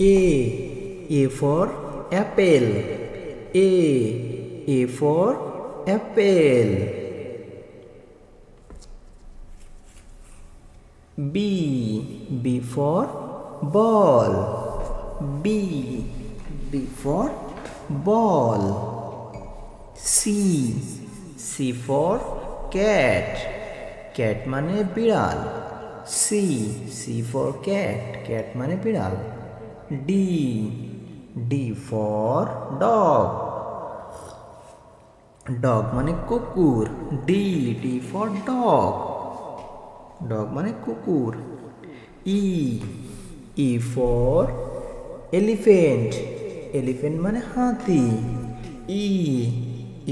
A for apple. A for apple. B for ball. B for ball. C for cat. Cat মানে বিড়াল. C for cat মানে বিড়াল. D for dog. Dog মানে কুকুর. D for dog. Dog মানে কুকুর. E for elephant. Elephant মানে হাতি.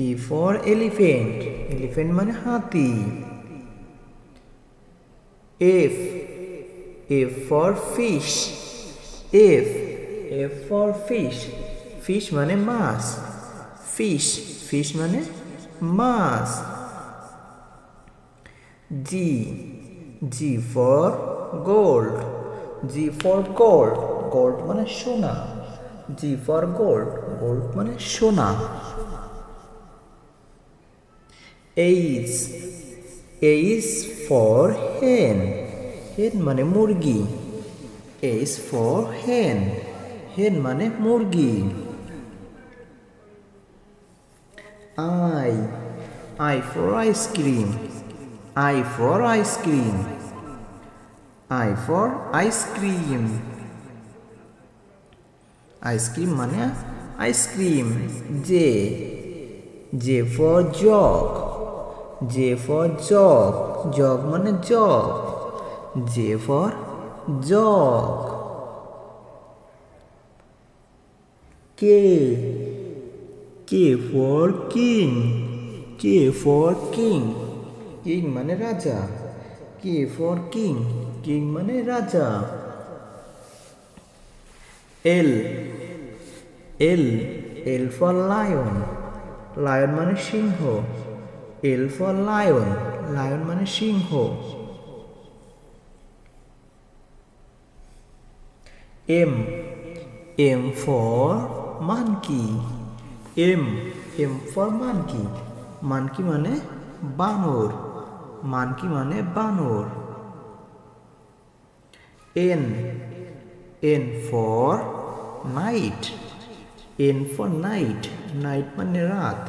E for elephant. Elephant মানে হাতি. F for fish. F for fish. Fish মানে মাছ. Fish মানে মাছ. G for gold. G for gold. Gold মানে সোনা. G for gold. Gold মানে সোনা. H for hen. Hen মানে মুরগি. H for hen. Hen মানে মুরগি. I for ice cream. I for ice cream. I for ice cream. Ice cream মানে ice cream. J for jog. J for jog. Jog মানে jog. J for jog. K for king. K for king. King মানে রাজা. K for king. King মানে রাজা. L for lion. Lion মানে সিংহ. L for lion. Lion মানে সিংহ. M for monkey. M for monkey. Monkey মানে বানর. Monkey মানে বানর. N for night. N for night. Night মানে রাত.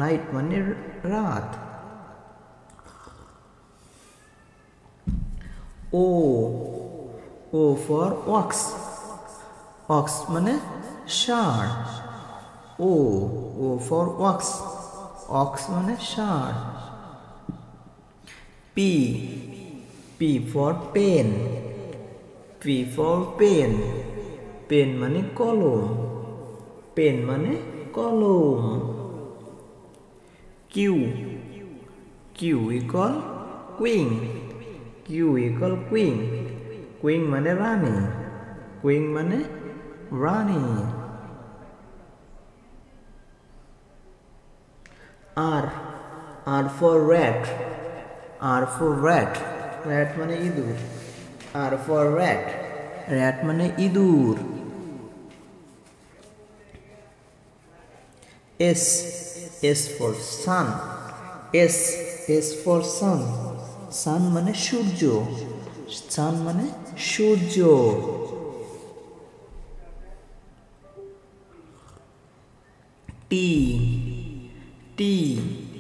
Night মানে রাত. O for ox. Ox মানে ষাঁড়. O for ox. Ox মানে ষাঁড়. P for pen. P for pen. Pen মানে কলম. Pen মানে কলম. Q equal queen. Q equal queen. Queen মানে রানী. Queen মানে রানী. R for rat. R for rat. Rat মানে ইঁদুর. R for rat. Rat মানে ইঁদুর. S for sun. S for sun. Sun মানে সূর্য. Sun মানে সূর্য.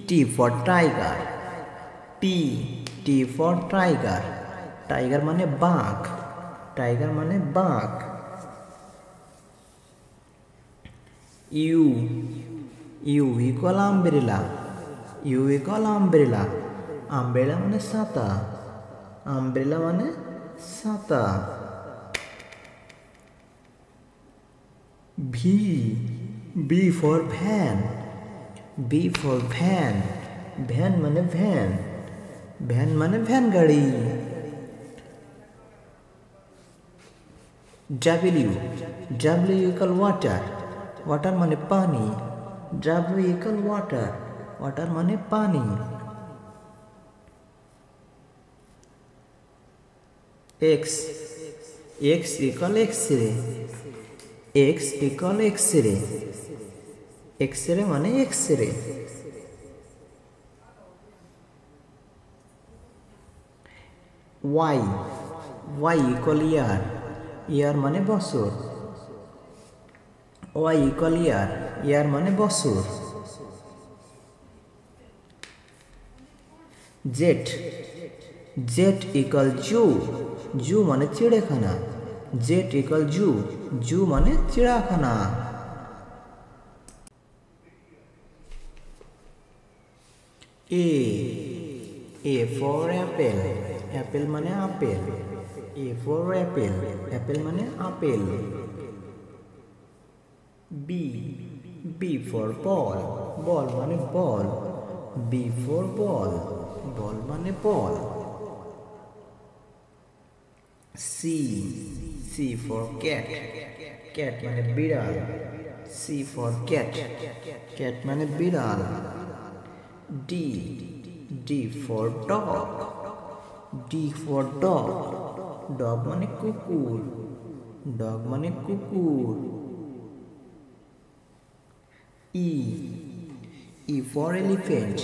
T for tiger. T for tiger. Tiger মানে বাঘ. Tiger মানে বাঘ. U equal umbrella. U equal umbrella. Umbrella মানে ছাতা. Umbrella মানে ছাতা. V for van. V for van. Van মানে van. Van মানে ভ্যান গাড়ি. W equal water. Water মানে পানি. W equal water. Water মানে পানি. X equal X-ray. X equal X-ray. X-ray মানে X-ray. Y. Y equal year. Year মানে বছর. Y equal year. Year মানে বছর. Z. Z equal zoo. Zoo মানে চিড়িয়াখানা. Z equal zoo. Zoo মানে চিড়িয়াখানা. A. A for apple. Apple মানে apple. A for apple. Apple মানে apple. B. B for ball. Ball মানে ball. B for ball. Ball মানে ball. C. C for cat. Cat মানে বিড়াল. C for cat. Cat মানে বিড়াল. D. D for dog. D for dog. Dog মানে কুকুর. Dog মানে কুকুর. E. E for elephant.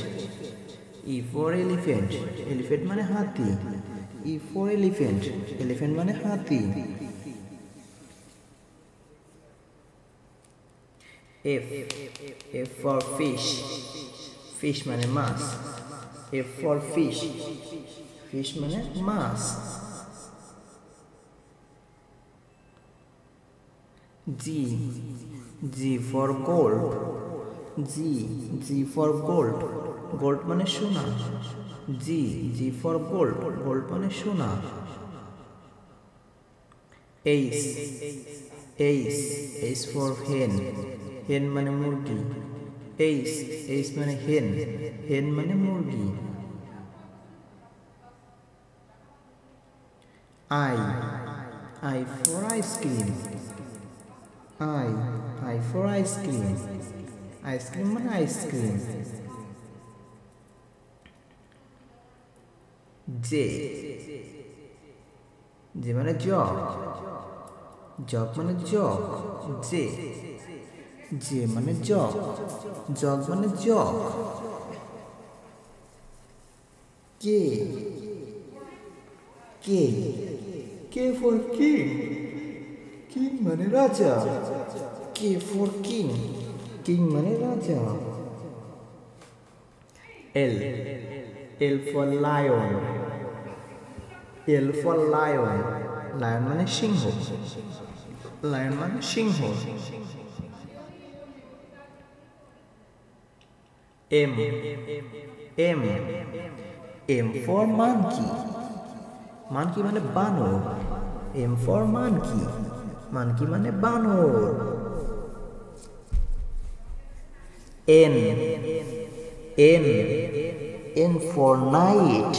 E for elephant. Elephant মানে হাতি. E for elephant. Elephant মানে হাতি. F. F for fish. Fish মানে মাছ. F for fish. Fish মানে মাছ. G. G for gold. G. G for gold. Gold মানে সোনা. G. G for gold. Gold মানে সোনা. H. H. H for hen. Hen মানে মুরগি. H. H মানে hen. Hen মানে মুরগি. I. I for ice cream. I. I for ice cream. Ice cream মানে ice cream. J. J মানে jog. Jog মানে jog. J. J মানে jog. Jog মানে jog. K. K. K for king. King মানে রাজা. K for king. King মানে রাজা. L. L for lion. L for lion. Lion মানে সিংহ. Lion মানে সিংহ. M. M. M for monkey. Monkey মানে বানর. M for monkey. Monkey মানে বানর. N. N. N for night.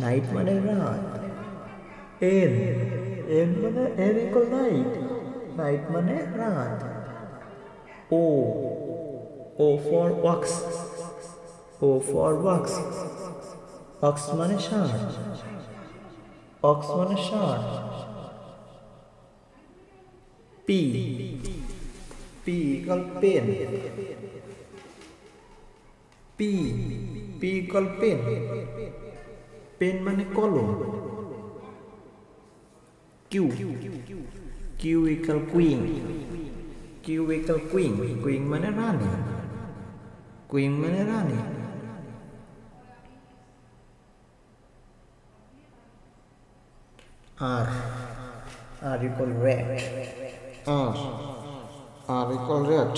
Night মানে রাত. N. N মানে N equal night. Night মানে রাত. O. O for ox. O for ox. Ox মানে ষাঁড়. Ox মানে ষাঁড়. P. P equal pen. P. P equal pen. Pen মানে কলম. Q. Q equal queen. Q equal queen. Queen মানে রানী. Queen মানে রানী. R. R equal rat. R. R equal rat.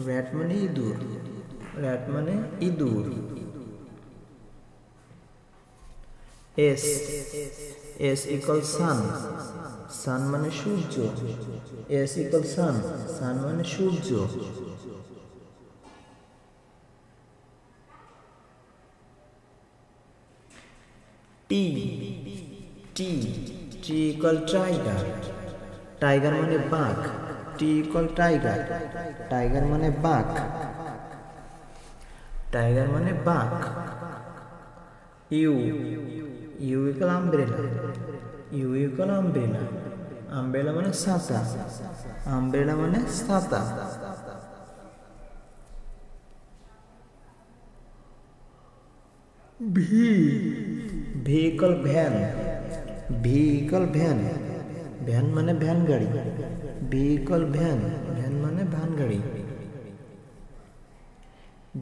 Rat মানে ইঁদুর. Rat মানে ইঁদুর. S. S equal sun. Sun মানে সূর্য. S equal sun. Sun মানে সূর্য. T. T. T equal tiger. Tiger মানে বাঘ. T equal tiger. Tiger মানে বাঘ. Tiger মানে বাঘ. U. U equal umbrella. U equal umbrella. Umbrella মানে ছাতা, আমব্রেলা মানে ছাতা। Vehicle van, vehicle van, van মানে ভ্যান গাড়ি, ভেহিকল ভ্যান, ভ্যান মানে ভ্যান গাড়ি।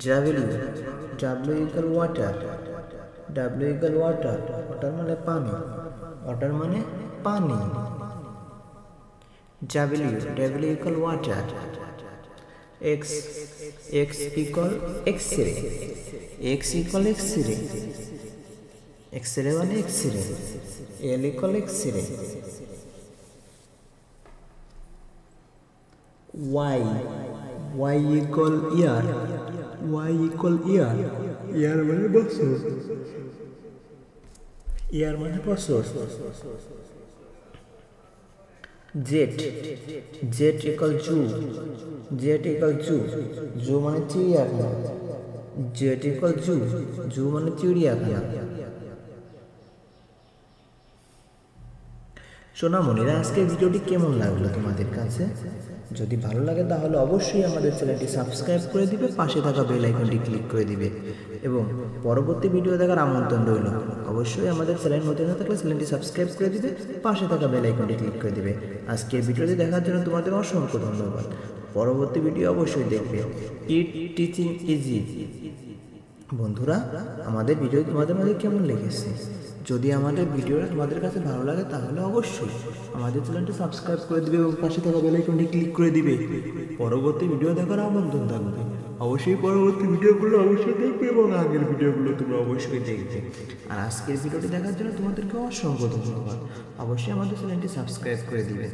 W, W equal water, W equal water, water মানে পানি, ওয়াটার মানে পানি। W, W equal water. X, X equal X-ray, X equal X-ray, X-ray মানে X-ray, L equal X-ray. Y, Y equal year, Y equal year, year মানে বছর, year মানে বছর। Z, Z equal জু, Z equal জু, জু মানে চিড়িয়াখানা, Z equal জু, জু মানে চিড়িয়াখানা। সোনামণিরা, আজকের ভিডিওটি কেমন লাগলো তোমাদের কাছে? যদি ভালো লাগে তাহলে অবশ্যই আমাদের চ্যানেলটি সাবস্ক্রাইব করে দিবে, পাশে থাকা বেল আইকনটি ক্লিক করে দিবে এবং পরবর্তী ভিডিও দেখার আমন্ত্রণ রইল। অবশ্যই আমাদের চ্যানেল নতুন না থাকলে চ্যানেলটি সাবস্ক্রাইব করে দিবে, পাশে থাকা বেল আইকনটি ক্লিক করে দিবে। আজকের ভিডিওটি দেখার জন্য তোমাদের অসংখ্য ধন্যবাদ। পরবর্তী ভিডিও অবশ্যই দেখবে। ইট টিচিং ইজি। বন্ধুরা, আমাদের ভিডিও তোমাদের মাঝে কেমন লেগেছে? যদি আমাদের ভিডিওটা তোমাদের কাছে ভালো লাগে তাহলে অবশ্যই আমাদের চ্যানেলটি সাবস্ক্রাইব করে দিবে এবং পাশে থাকা বেল আইকনটি ক্লিক করে দিবে। পরবর্তী ভিডিও দেখার আমন্ত্রণ থাকবে। অবশ্যই পরবর্তী ভিডিওগুলো অবশ্যই দেখবে এবং আগের ভিডিওগুলো তোমরা অবশ্যই দেখবে। আর আজকের ভিডিওটি দেখার জন্য তোমাদেরকে অসংখ্য ধন্যবাদ। অবশ্যই আমাদের চ্যানেলটি সাবস্ক্রাইব করে দিবে।